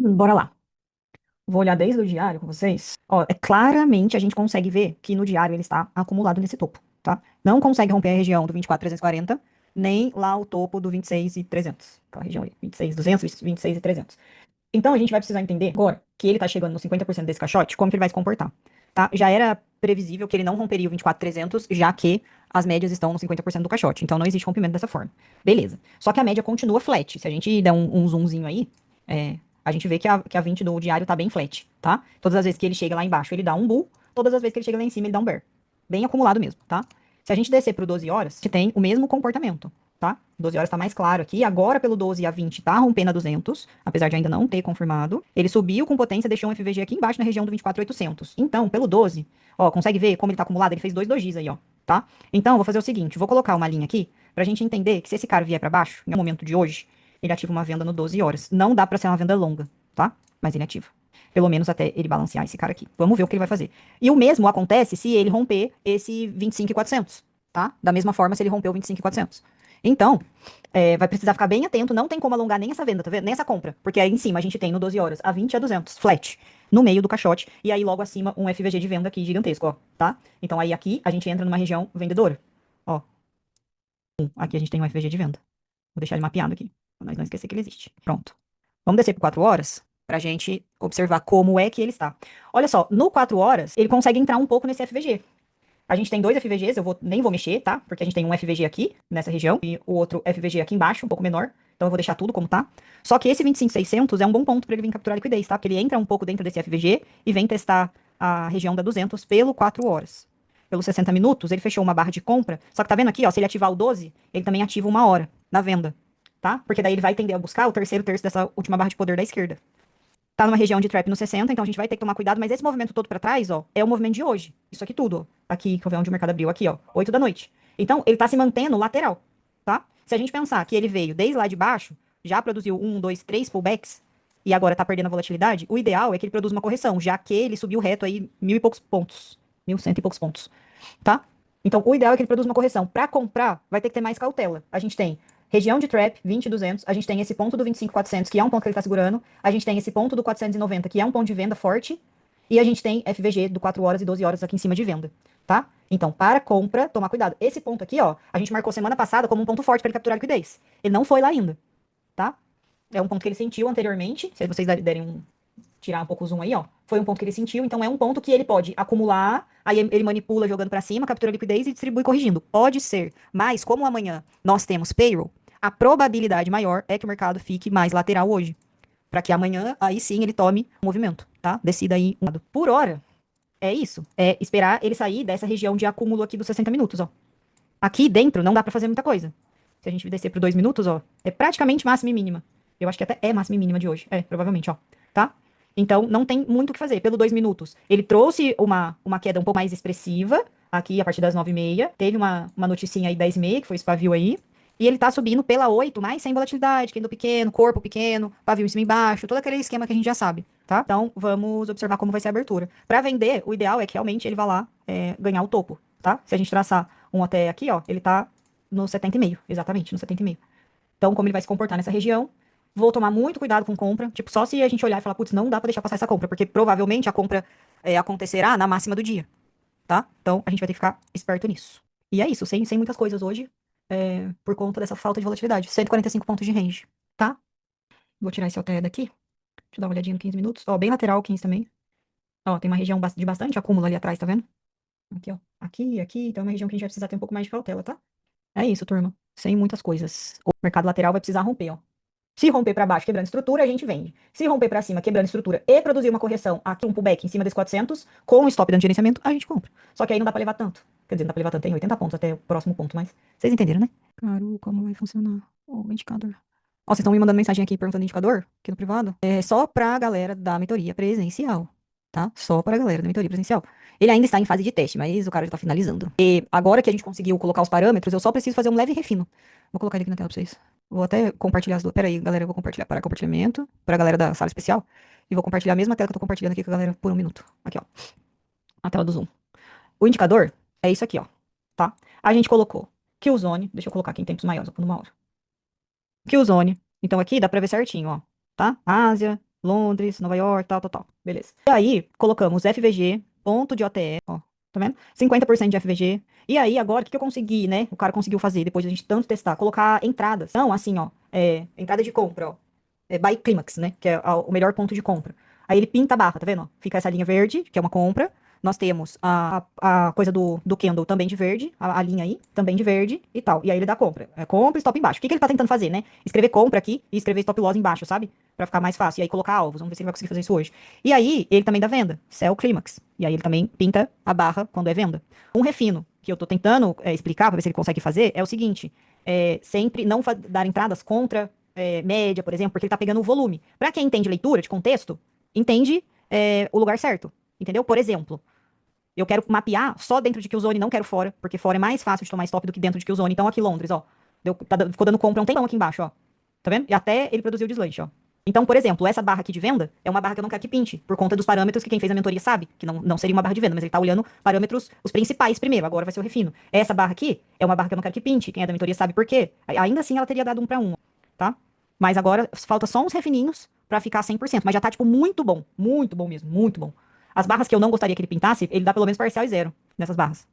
Bora lá. Vou olhar desde o diário com vocês. Ó, claramente a gente consegue ver que no diário ele está acumulado nesse topo, tá? Não consegue romper a região do 24.340, nem lá o topo do 26.300. Aquela região ali, 26.200, 26.300. Então a gente vai precisar entender agora que ele tá chegando nos 50% desse caixote, como que ele vai se comportar, tá? Já era previsível que ele não romperia o 24.300, já que as médias estão no 50% do caixote. Então não existe rompimento dessa forma. Beleza. Só que a média continua flat. Se a gente der um zoomzinho aí, a gente vê que a 20 do diário tá bem flat, tá? Todas as vezes que ele chega lá embaixo, ele dá um bull. Todas as vezes que ele chega lá em cima, ele dá um bear. Bem acumulado mesmo, tá? Se a gente descer pro 12 horas, a gente tem o mesmo comportamento, tá? 12 horas tá mais claro aqui. Agora, pelo 12 a 20, tá rompendo a 200, apesar de ainda não ter confirmado. Ele subiu com potência, deixou um FVG aqui embaixo na região do 24.800. Então, pelo 12, ó, consegue ver como ele tá acumulado? Ele fez dois dojis aí, ó, tá? Então, vou fazer o seguinte, vou colocar uma linha aqui pra gente entender que se esse cara vier pra baixo, no momento de hoje, ele ativa uma venda no 12 horas. Não dá pra ser uma venda longa, tá? Mas ele ativa. Pelo menos até ele balancear esse cara aqui. Vamos ver o que ele vai fazer. E o mesmo acontece se ele romper esse 25.400, tá? Da mesma forma se ele romper o 25.400. Então, vai precisar ficar bem atento, não tem como alongar nem essa venda, tá vendo? Nem essa compra, porque aí em cima a gente tem no 12 horas a 20 a 200, flat, no meio do caixote, e aí logo acima um FVG de venda aqui gigantesco, ó, tá? Então aí aqui a gente entra numa região vendedora, ó, aqui a gente tem um FVG de venda. Vou deixar ele mapeado aqui, pra nós não esquecer que ele existe. Pronto. Vamos descer por 4 horas pra gente observar como é que ele está. Olha só, no 4 horas ele consegue entrar um pouco nesse FVG. A gente tem dois FVGs, nem vou mexer, tá? Porque a gente tem um FVG aqui, nessa região, e o outro FVG aqui embaixo, um pouco menor. Então eu vou deixar tudo como tá. Só que esse 25.600 é um bom ponto para ele vir capturar liquidez, tá? Porque ele entra um pouco dentro desse FVG e vem testar a região da 200 pelo 4 horas. Pelos 60 minutos, ele fechou uma barra de compra. Só que tá vendo aqui, ó, se ele ativar o 12, ele também ativa uma hora na venda, tá? Porque daí ele vai tender a buscar o terceiro terço dessa última barra de poder da esquerda. Tá numa região de trap no 60, então a gente vai ter que tomar cuidado, mas esse movimento todo pra trás, ó, é o movimento de hoje. Isso aqui tudo, ó. Aqui, que eu ver onde o mercado abriu, aqui, ó, 8 da noite. Então, ele tá se mantendo lateral, tá? Se a gente pensar que ele veio desde lá de baixo, já produziu um, dois, três pullbacks, e agora tá perdendo a volatilidade, o ideal é que ele produza uma correção, já que ele subiu reto aí 1.000 e poucos pontos. 1.100 e poucos pontos, tá? Então, o ideal é que ele produza uma correção. Para comprar, vai ter que ter mais cautela. A gente tem região de trap, 20.200. A gente tem esse ponto do 25.400, que é um ponto que ele está segurando. A gente tem esse ponto do 490, que é um ponto de venda forte. E a gente tem FVG do 4 horas e 12 horas aqui em cima de venda, tá? Então, para compra, tomar cuidado. Esse ponto aqui, ó, a gente marcou semana passada como um ponto forte para ele capturar liquidez. Ele não foi lá ainda, tá? É um ponto que ele sentiu anteriormente. Se vocês derem tirar um pouco o zoom aí, ó. Foi um ponto que ele sentiu, então é um ponto que ele pode acumular, aí ele manipula jogando pra cima, captura a liquidez e distribui corrigindo. Pode ser, mas como amanhã nós temos payroll, a probabilidade maior é que o mercado fique mais lateral hoje, pra que amanhã aí sim ele tome um movimento, tá? Descida aí um lado. Por hora, é isso. É esperar ele sair dessa região de acúmulo aqui dos 60 minutos, ó. Aqui dentro não dá pra fazer muita coisa. Se a gente descer por 2 minutos, ó, é praticamente máxima e mínima. Eu acho que até é máxima e mínima de hoje. É, provavelmente, ó. Tá? Então, não tem muito o que fazer. Pelo 2 minutos, ele trouxe uma queda um pouco mais expressiva, aqui a partir das 9h30. Teve uma noticinha aí 10h30, que foi esse pavio aí. E ele tá subindo pela 8, mas sem volatilidade, candle pequeno, corpo pequeno, pavio em cima e embaixo, todo aquele esquema que a gente já sabe, tá? Então, vamos observar como vai ser a abertura. Para vender, o ideal é que realmente ele vá lá ganhar o topo, tá? Se a gente traçar um até aqui, ó, ele tá no 70,5, exatamente, no 70,5. Então, como ele vai se comportar nessa região, vou tomar muito cuidado com compra. Tipo, só se a gente olhar e falar, putz, não dá pra deixar passar essa compra, porque provavelmente a compra acontecerá na máxima do dia, tá? Então, a gente vai ter que ficar esperto nisso. E é isso, sem muitas coisas hoje, por conta dessa falta de volatilidade. 145 pontos de range, tá? Vou tirar esse alter daqui. Deixa eu dar uma olhadinha no 15 minutos. Ó, bem lateral o 15 também. Ó, tem uma região de bastante acúmulo ali atrás, tá vendo? Aqui, ó. Aqui. Então é uma região que a gente vai precisar ter um pouco mais de cautela, tá? É isso, turma. Sem muitas coisas. O mercado lateral vai precisar romper, ó. Se romper para baixo, quebrando estrutura, a gente vende. Se romper para cima, quebrando estrutura e produzir uma correção, aqui um pullback em cima desse 400, com o stop dando gerenciamento, a gente compra. Só que aí não dá para levar tanto. Quer dizer, não dá para levar tanto, tem 80 pontos até o próximo ponto, mas vocês entenderam, né? Claro, como vai funcionar o indicador. Ó, vocês estão me mandando mensagem aqui perguntando indicador, aqui no privado. É só pra galera da mentoria presencial, tá? Só pra galera da mentoria presencial. Ele ainda está em fase de teste, mas o cara já tá finalizando. E agora que a gente conseguiu colocar os parâmetros, eu só preciso fazer um leve refino. Vou colocar ele aqui na tela pra vocês. Vou até compartilhar as duas. Pera aí, galera, eu vou compartilhar para compartilhamento, pra galera da sala especial. E vou compartilhar a mesma tela que eu tô compartilhando aqui com a galera por um minuto. Aqui, ó. A tela do Zoom. O indicador é isso aqui, ó. Tá? A gente colocou Killzone. Deixa eu colocar aqui em tempos maiores, por uma hora. Killzone. Então aqui dá pra ver certinho, ó. Tá? Ásia, Londres, Nova York, tal, tal, tal. Beleza. E aí, colocamos FVG, ponto de OTE, ó, tá vendo? 50% de FVG. E aí, agora, o que que eu consegui, né? O cara conseguiu fazer, depois de a gente tanto testar, colocar entradas. Não, assim, ó, entrada de compra, ó. Buy Climax, né? Que é o melhor ponto de compra. Aí ele pinta a barra, tá vendo? Ó? Fica essa linha verde, que é uma compra. Nós temos a coisa do candle também de verde, a linha aí, também de verde e tal. E aí ele dá compra. Compra e stop embaixo. O que que ele tá tentando fazer, né? Escrever compra aqui e escrever stop loss embaixo, sabe? Pra ficar mais fácil. E aí colocar alvos. Vamos ver se ele vai conseguir fazer isso hoje. E aí ele também dá venda. Sell Climax. E aí ele também pinta a barra quando é venda. Um refino que eu tô tentando explicar pra ver se ele consegue fazer é o seguinte: sempre não dar entradas contra média, por exemplo, porque ele tá pegando o volume. Pra quem entende leitura de contexto, entende o lugar certo. Entendeu? Por exemplo, eu quero mapear só dentro de Killzone, não quero fora, porque fora é mais fácil de tomar stop do que dentro de Killzone. Então aqui Londres, ó. Ficou dando compra um tempão aqui embaixo, ó. Tá vendo? E até ele produziu o deslanche, ó. Então, por exemplo, essa barra aqui de venda é uma barra que eu não quero que pinte, por conta dos parâmetros que quem fez a mentoria sabe, que não seria uma barra de venda, mas ele tá olhando parâmetros, os principais primeiro, agora vai ser o refino. Essa barra aqui é uma barra que eu não quero que pinte, quem é da mentoria sabe por quê. Ainda assim ela teria dado 1 para 1, tá? Mas agora falta só uns refininhos pra ficar 100%, mas já tá, tipo, muito bom mesmo, muito bom. As barras que eu não gostaria que ele pintasse, ele dá pelo menos parcial e zero nessas barras.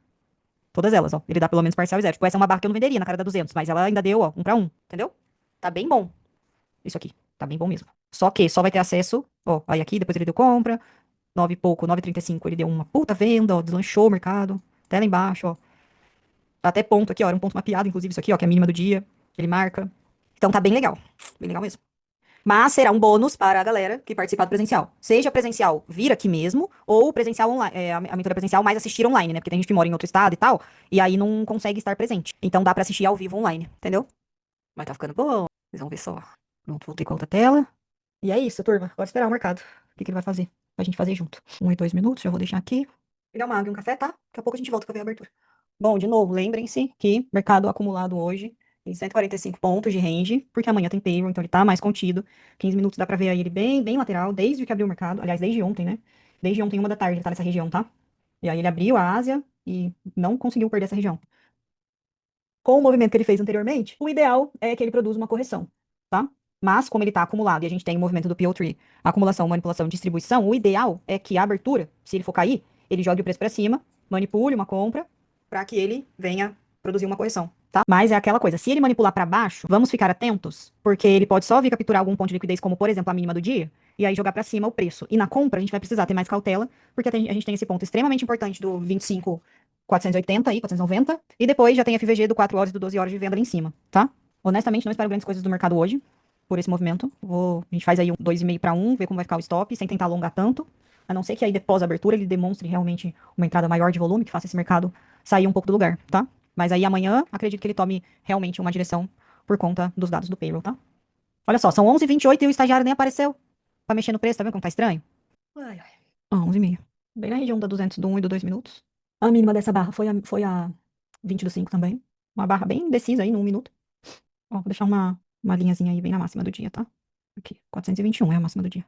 Todas elas, ó. Ele dá pelo menos parcial e zero. Tipo, essa é uma barra que eu não venderia na cara da 200, mas ela ainda deu, ó, 1 para 1, entendeu? Tá bem bom. Isso aqui. Tá bem bom mesmo. Só que só vai ter acesso, ó, aí aqui, depois ele deu compra, 9 e pouco, 9,35 ele deu uma puta venda, ó, deslanchou o mercado. Até lá embaixo, ó. Tá até ponto aqui, ó, era um ponto mapeado, inclusive, isso aqui, ó, que é a mínima do dia. Ele marca. Então tá bem legal. Bem legal mesmo. Mas será um bônus para a galera que participar do presencial. Seja presencial, vir aqui mesmo, ou presencial online, a mentoria presencial, mais assistir online, né? Porque tem gente que mora em outro estado e tal, e aí não consegue estar presente. Então dá pra assistir ao vivo online, entendeu? Mas tá ficando bom. Vocês vão ver só. Pronto, voltei com a outra tela. E é isso, turma. Agora esperar o mercado. O que que ele vai fazer? Pra gente fazer junto. 1 e 2 minutos, já vou deixar aqui. Pegar uma água e um café, tá? Daqui a pouco a gente volta pra ver a abertura. Bom, de novo, lembrem-se que mercado acumulado hoje em 145 pontos de range, porque amanhã tem payroll, então ele tá mais contido. 15 minutos dá pra ver aí ele bem, bem lateral, desde que abriu o mercado. Aliás, desde ontem, né? Desde ontem, 1 da tarde, ele tá nessa região, tá? E aí ele abriu a Ásia e não conseguiu perder essa região. Com o movimento que ele fez anteriormente, o ideal é que ele produza uma correção, tá? Mas, como ele está acumulado e a gente tem o movimento do PO3, acumulação, manipulação, distribuição, o ideal é que a abertura, se ele for cair, ele jogue o preço para cima, manipule uma compra, para que ele venha produzir uma correção, tá? Mas é aquela coisa, se ele manipular para baixo, vamos ficar atentos, porque ele pode só vir capturar algum ponto de liquidez, como por exemplo a mínima do dia, e aí jogar para cima o preço. E na compra a gente vai precisar ter mais cautela, porque a gente tem esse ponto extremamente importante do 25 480 aí, 490. E depois já tem FVG do 4 horas e do 12 horas de venda ali em cima, tá? Honestamente, não espero grandes coisas do mercado hoje, por esse movimento. A gente faz aí um 2,5 para 1, ver como vai ficar o stop, sem tentar alongar tanto. A não ser que aí, depois da abertura, ele demonstre realmente uma entrada maior de volume, que faça esse mercado sair um pouco do lugar, tá? Mas aí amanhã, acredito que ele tome realmente uma direção por conta dos dados do payroll, tá? Olha só, são 11h28 e o estagiário nem apareceu pra mexer no preço, tá vendo como tá estranho? Ai, ai. 11h30. Bem na região da 200 do 1 e do 2 minutos. A mínima dessa barra foi a 20 do 5 também. Uma barra bem indecisa aí, no 1 minuto. Ó, vou deixar uma linhazinha aí bem na máxima do dia, tá? Aqui, 421 é a máxima do dia.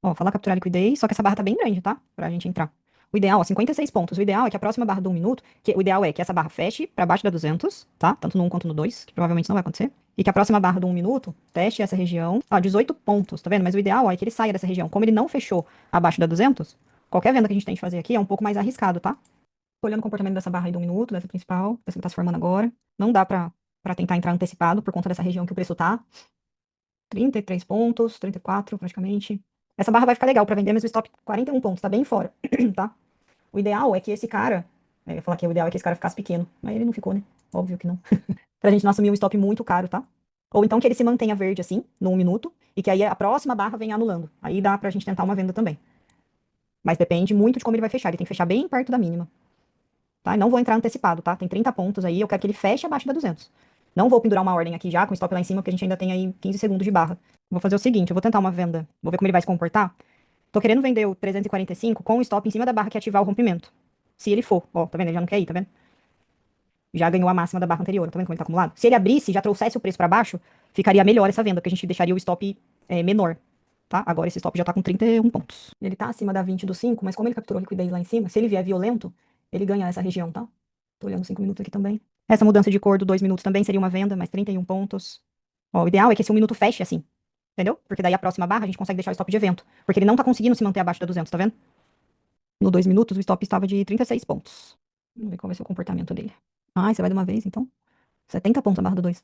Ó, falar capturar liquidez, só que essa barra tá bem grande, tá? Pra gente entrar. O ideal, ó, 56 pontos. O ideal é que a próxima barra do 1 minuto, o ideal é que essa barra feche pra baixo da 200, tá? Tanto no 1 quanto no 2, que provavelmente não vai acontecer. E que a próxima barra do 1 minuto teste essa região. Ó, 18 pontos, tá vendo? Mas o ideal, ó, é que ele saia dessa região. Como ele não fechou abaixo da 200, qualquer venda que a gente tem de fazer aqui é um pouco mais arriscado, tá? Tô olhando o comportamento dessa barra aí do 1 minuto, dessa principal, dessa que tá se formando agora. Não dá pra tentar entrar antecipado por conta dessa região que o preço tá. 33 pontos, 34 praticamente. Essa barra vai ficar legal pra vender, mas o stop 41 pontos, tá bem fora, tá? O ideal é que esse cara, eu ia falar que o ideal é que esse cara ficasse pequeno, mas ele não ficou, né? Óbvio que não. Pra gente não assumir um stop muito caro, tá? Ou então que ele se mantenha verde assim, no 1 minuto, e que aí a próxima barra venha anulando. Aí dá pra gente tentar uma venda também. Mas depende muito de como ele vai fechar. Ele tem que fechar bem perto da mínima. Tá? E não vou entrar antecipado, tá? Tem 30 pontos aí, eu quero que ele feche abaixo da 200. Não vou pendurar uma ordem aqui já, com stop lá em cima, porque a gente ainda tem aí 15 segundos de barra. Vou fazer o seguinte, eu vou tentar uma venda, vou ver como ele vai se comportar. Tô querendo vender o 345 com o stop em cima da barra que ativar o rompimento. Se ele for, ó, tá vendo? Ele já não quer ir, tá vendo? Já ganhou a máxima da barra anterior, tá vendo como ele tá acumulado? Se ele abrisse, já trouxesse o preço pra baixo, ficaria melhor essa venda, porque a gente deixaria o stop menor, tá? Agora esse stop já tá com 31 pontos. Ele tá acima da 20 do 5, mas como ele capturou liquidez lá em cima, se ele vier violento, ele ganha essa região, tá? Tô olhando 5 minutos aqui também. Essa mudança de cor do 2 minutos também seria uma venda, mais 31 pontos. Ó, o ideal é que esse 1 minuto feche assim. entendeu? Porque daí a próxima barra a gente consegue deixar o stop de evento. Porque ele não tá conseguindo se manter abaixo da 200, tá vendo? No 2 minutos, o stop estava de 36 pontos. Vamos ver qual vai ser o comportamento dele. Ah, você vai de uma vez, então. 70 pontos a barra do 2.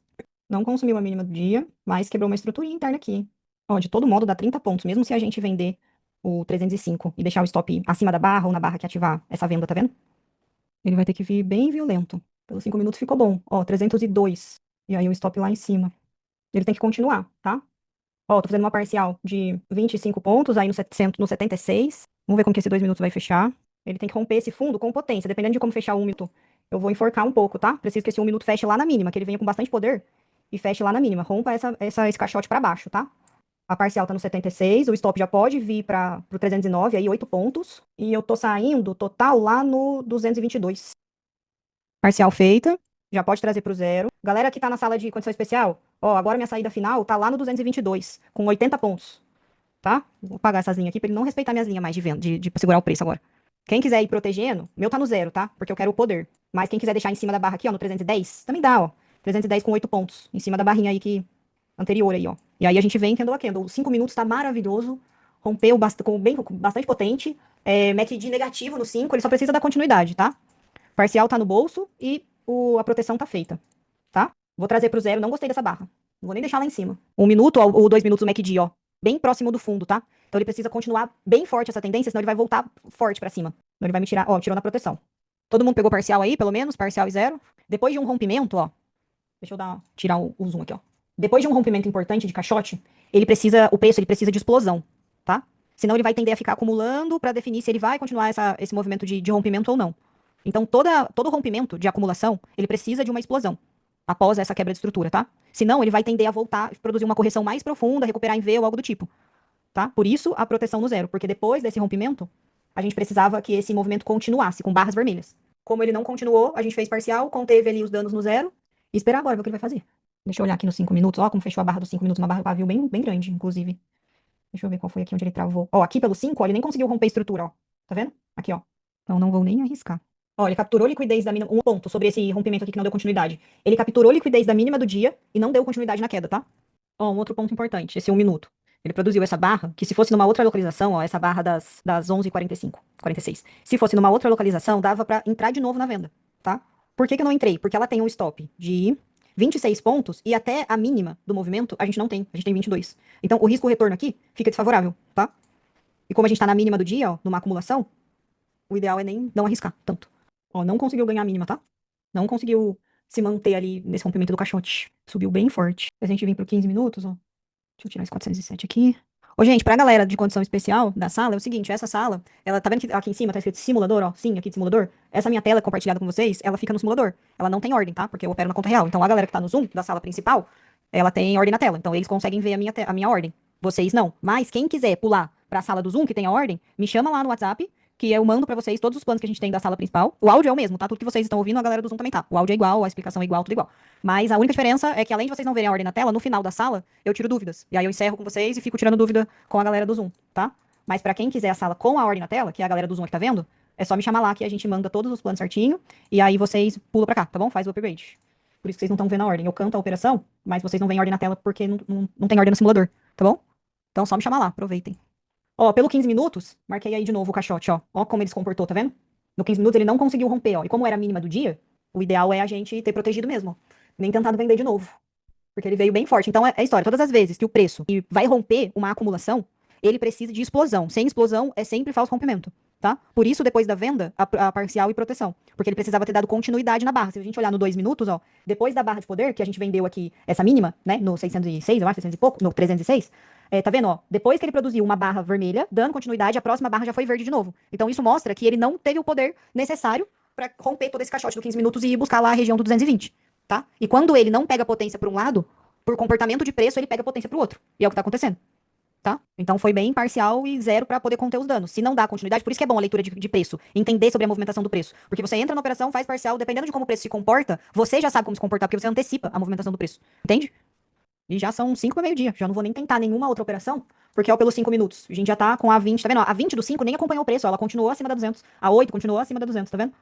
Não consumiu a mínima do dia, mas quebrou uma estruturinha interna aqui. Ó, de todo modo, dá 30 pontos, mesmo se a gente vender o 305 e deixar o stop acima da barra ou na barra que ativar essa venda, tá vendo? Ele vai ter que vir bem violento. Pelos 5 minutos ficou bom. Ó, 302. E aí o stop lá em cima. Ele tem que continuar, tá? Ó, tô fazendo uma parcial de 25 pontos, aí no 700, no 76. Vamos ver como que esse 2 minutos vai fechar. Ele tem que romper esse fundo com potência. Dependendo de como fechar o 1 minuto, eu vou enforcar um pouco, tá? Preciso que esse 1 minuto feche lá na mínima, que ele venha com bastante poder e feche lá na mínima. Rompa esse caixote pra baixo, tá? A parcial tá no 76, o stop já pode vir para pro 309, aí 8 pontos. E eu tô saindo total lá no 222. Parcial feita, já pode trazer pro zero. Galera que tá na sala de condição especial, ó, agora minha saída final tá lá no 222, com 80 pontos, tá? Vou pagar essas linhas aqui pra ele não respeitar minhas linhas mais de venda, pra segurar o preço agora. Quem quiser ir protegendo, meu tá no zero, tá? Porque eu quero o poder. Mas quem quiser deixar em cima da barra aqui, ó, no 310, também dá, ó. 310 com 8 pontos, em cima da barrinha aí que anterior aí, ó. E aí a gente vem candle a candle. 5 minutos tá maravilhoso, rompeu com bastante potente, MACD negativo no 5, ele só precisa da continuidade, tá? Parcial tá no bolso e a proteção tá feita, tá? Vou trazer pro zero, não gostei dessa barra. Não vou nem deixar lá em cima. 1 minuto ou 2 minutos o MACD, ó. Bem próximo do fundo, tá? Então ele precisa continuar bem forte essa tendência, senão ele vai voltar forte pra cima. Então ele vai me tirar, ó, tirou na proteção. Todo mundo pegou parcial aí, pelo menos, parcial e zero. Depois de um rompimento, ó. Deixa eu tirar o zoom aqui, ó. Depois de um rompimento importante de caixote, o preço ele precisa de explosão, tá? Senão ele vai tender a ficar acumulando para definir se ele vai continuar esse movimento de rompimento ou não. Então, todo rompimento de acumulação, ele precisa de uma explosão após essa quebra de estrutura, tá? Senão, ele vai tender a voltar, produzir uma correção mais profunda, recuperar em V ou algo do tipo, tá? Por isso, a proteção no zero, porque depois desse rompimento, a gente precisava que esse movimento continuasse com barras vermelhas. Como ele não continuou, a gente fez parcial, conteve ali os danos no zero e esperar agora ver o que ele vai fazer. Deixa eu olhar aqui nos 5 minutos, ó, como fechou a barra dos 5 minutos, uma barra pavio bem, bem grande, inclusive. Deixa eu ver qual foi aqui onde ele travou. Ó, aqui pelo 5, ó, ele nem conseguiu romper a estrutura, ó. Tá vendo? Aqui, ó. Então não vou nem arriscar. Ó, ele capturou liquidez da mínima. Um ponto sobre esse rompimento aqui que não deu continuidade. Ele capturou liquidez da mínima do dia e não deu continuidade na queda, tá? Ó, um outro ponto importante, esse 1 minuto. Ele produziu essa barra, que se fosse numa outra localização, ó, essa barra das 11h45, 46. Se fosse numa outra localização, dava pra entrar de novo na venda, tá? Por que que eu não entrei? Porque ela tem um stop de 26 pontos e até a mínima do movimento a gente não tem. A gente tem 22. Então, o risco-retorno aqui fica desfavorável, tá? E como a gente tá na mínima do dia, ó, numa acumulação, o ideal é nem não arriscar tanto. Ó, não conseguiu ganhar a mínima, tá? Não conseguiu se manter ali nesse rompimento do caixote. Subiu bem forte. Se a gente vir pro 15 minutos, ó. Deixa eu tirar esse 407 aqui. Ô, gente, pra galera de condição especial da sala, é o seguinte, essa sala, ela tá vendo que aqui em cima tá escrito simulador, ó? Sim, aqui de simulador. Essa minha tela compartilhada com vocês, ela fica no simulador. Ela não tem ordem, tá? Porque eu opero na conta real. Então a galera que tá no Zoom, da sala principal, ela tem ordem na tela. Então eles conseguem ver a minha ordem. Vocês não. Mas quem quiser pular pra sala do Zoom, que tem a ordem, me chama lá no WhatsApp, que eu mando pra vocês todos os planos que a gente tem da sala principal. O áudio é o mesmo, tá? Tudo que vocês estão ouvindo, a galera do Zoom também tá. O áudio é igual, a explicação é igual, tudo igual. Mas a única diferença é que além de vocês não verem a ordem na tela, no final da sala, eu tiro dúvidas. E aí eu encerro com vocês e fico tirando dúvida com a galera do Zoom, tá? Mas pra quem quiser a sala com a ordem na tela, que é a galera do Zoom que tá vendo, é só me chamar lá que a gente manda todos os planos certinho. E aí vocês pulam pra cá, tá bom? Faz o upgrade. Por isso que vocês não estão vendo a ordem. Eu canto a operação, mas vocês não veem a ordem na tela porque não tem ordem no simulador, tá bom? Então só me chamar lá, aproveitem. Ó, pelo 15 minutos, marquei aí de novo o caixote, ó. Ó como ele se comportou, tá vendo? No 15 minutos ele não conseguiu romper, ó. E como era a mínima do dia, o ideal é a gente ter protegido mesmo, ó. Nem tentado vender de novo. Porque ele veio bem forte. Então é a história. Todas as vezes que o preço vai romper uma acumulação, ele precisa de explosão. Sem explosão é sempre falso rompimento, tá? Por isso, depois da venda, a parcial e proteção. Porque ele precisava ter dado continuidade na barra. Se a gente olhar no 2 minutos, ó, depois da barra de poder, que a gente vendeu aqui essa mínima, né, no 606, eu acho, 600 e pouco, no 306, tá vendo, ó? Depois que ele produziu uma barra vermelha, dando continuidade, a próxima barra já foi verde de novo. Então isso mostra que ele não teve o poder necessário para romper todo esse caixote do 15 minutos e ir buscar lá a região do 220, tá? E quando ele não pega potência por um lado, por comportamento de preço, ele pega potência pro outro. E é o que tá acontecendo, tá? Então foi bem parcial e zero para poder conter os danos. Se não dá continuidade, por isso que é bom a leitura de preço, entender sobre a movimentação do preço. Porque você entra na operação, faz parcial, dependendo de como o preço se comporta, você já sabe como se comportar, porque você antecipa a movimentação do preço. Entende? E já são 5 para meio-dia. Já não vou nem tentar nenhuma outra operação, porque é o pelos 5 minutos. A gente já tá com a 20, tá vendo? A 20 do 5 nem acompanhou o preço, ó, ela continuou acima da 200. A 8 continuou acima da 200, tá vendo?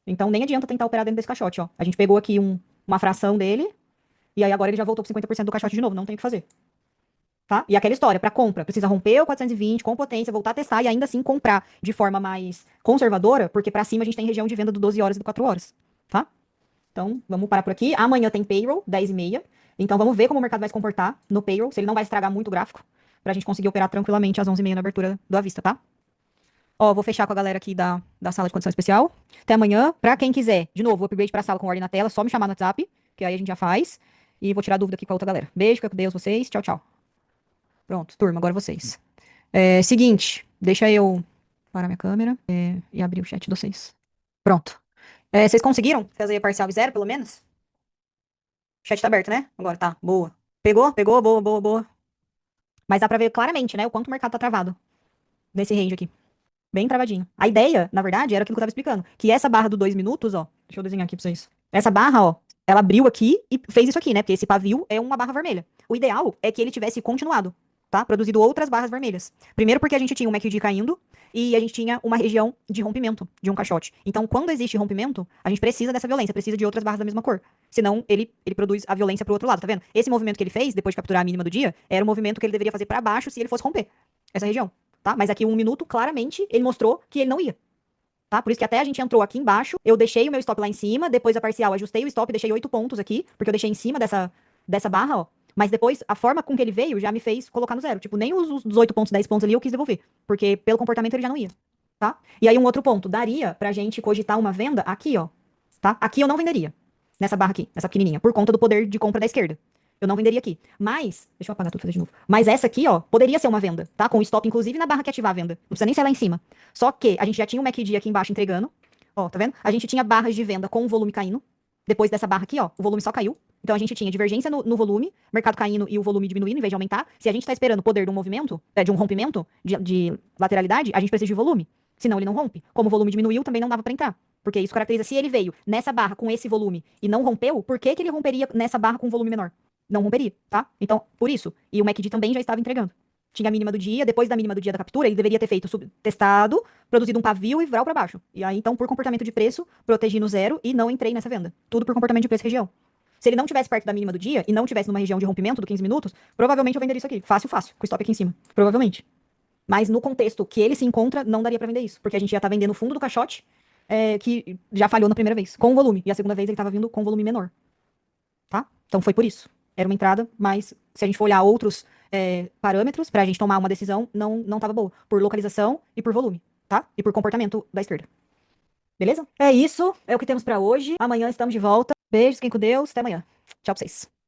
Então nem adianta tentar operar dentro desse caixote, ó. A gente pegou aqui uma fração dele, e aí agora ele já voltou pro 50% do caixote de novo, não tem o que fazer. tá? E aquela história, para compra, precisa romper o 420 com potência, voltar a testar e ainda assim comprar de forma mais conservadora, porque para cima a gente tem região de venda do 12 horas e do 4 horas, tá? Então, vamos parar por aqui. Amanhã tem payroll, 10h30. Então, vamos ver como o mercado vai se comportar no payroll, se ele não vai estragar muito o gráfico, pra gente conseguir operar tranquilamente às 11h30 na abertura do à vista, tá? Ó, vou fechar com a galera aqui da sala de condição especial. Até amanhã. Pra quem quiser, de novo, o upgrade pra sala com ordem na tela, só me chamar no WhatsApp, que aí a gente já faz. E vou tirar dúvida aqui com a outra galera. Beijo, fica com Deus vocês. Tchau, tchau. Pronto, turma, agora vocês. Seguinte, deixa eu parar minha câmera e abrir o chat de vocês. Pronto. Vocês conseguiram fazer parcial e zero, pelo menos? O chat tá aberto, né? Agora tá, boa. Pegou? Pegou, boa, boa, boa. Mas dá pra ver claramente, né, o quanto o mercado tá travado nesse range aqui. Bem travadinho. A ideia, na verdade, era aquilo que eu tava explicando. Que essa barra do 2 minutos, ó. Deixa eu desenhar aqui pra vocês. Essa barra, ó, ela abriu aqui e fez isso aqui, né? Porque esse pavio é uma barra vermelha. O ideal é que ele tivesse continuado, tá? Produzido outras barras vermelhas. Primeiro porque a gente tinha um MACD caindo e a gente tinha uma região de rompimento de um caixote. Então, quando existe rompimento, a gente precisa dessa violência, precisa de outras barras da mesma cor. Senão, ele produz a violência pro outro lado, tá vendo? Esse movimento que ele fez, depois de capturar a mínima do dia, era o movimento que ele deveria fazer pra baixo se ele fosse romper essa região. Tá? Mas aqui 1 minuto, claramente, ele mostrou que ele não ia. Tá? Por isso que até a gente entrou aqui embaixo, eu deixei o meu stop lá em cima, depois a parcial, ajustei o stop, deixei 8 pontos aqui, porque eu deixei em cima dessa barra, ó. Mas depois, a forma com que ele veio já me fez colocar no zero. Tipo, nem os 18 pontos, 10 pontos ali eu quis devolver. Porque pelo comportamento ele já não ia. Tá? E aí um outro ponto, daria pra gente cogitar uma venda aqui, ó. Tá? Aqui eu não venderia. Nessa barra aqui, nessa pequenininha, por conta do poder de compra da esquerda. Eu não venderia aqui. Mas, deixa eu apagar tudo e fazer de novo. Mas essa aqui, ó, poderia ser uma venda, tá? Com o stop, inclusive, na barra que ativar a venda. Não precisa nem ser lá em cima. Só que a gente já tinha um MACD aqui embaixo entregando. Ó, tá vendo? A gente tinha barras de venda com o volume caindo. Depois dessa barra aqui, ó, o volume só caiu. Então a gente tinha divergência no volume, mercado caindo e o volume diminuindo em vez de aumentar. Se a gente tá esperando o poder de um movimento, de um rompimento de lateralidade, a gente precisa de volume. Senão ele não rompe. Como o volume diminuiu, também não dava pra entrar. Porque isso caracteriza se ele veio nessa barra com esse volume e não rompeu, por que que ele romperia nessa barra com volume menor? Não romperia, tá? Então, por isso. E o MACD também já estava entregando. Tinha a mínima do dia, depois da mínima do dia da captura, ele deveria ter feito testado, produzido um pavio e vral para baixo. E aí, então, por comportamento de preço, protegi no zero e não entrei nessa venda. Tudo por comportamento de preço e região. Se ele não tivesse perto da mínima do dia e não tivesse numa região de rompimento do 15 minutos, provavelmente eu venderia isso aqui. Fácil, fácil, com o stop aqui em cima. Provavelmente. Mas no contexto que ele se encontra, não daria para vender isso. Porque a gente já tá vendendo o fundo do caixote, que já falhou na primeira vez, com volume. E a segunda vez ele tava vindo com volume menor. Tá? Então foi por isso. Era uma entrada, mas se a gente for olhar outros parâmetros para a gente tomar uma decisão, não estava boa. Por localização e por volume, tá? E por comportamento da esquerda. Beleza? É isso. É o que temos para hoje. Amanhã estamos de volta. Beijos, fiquem com Deus. Até amanhã. Tchau pra vocês.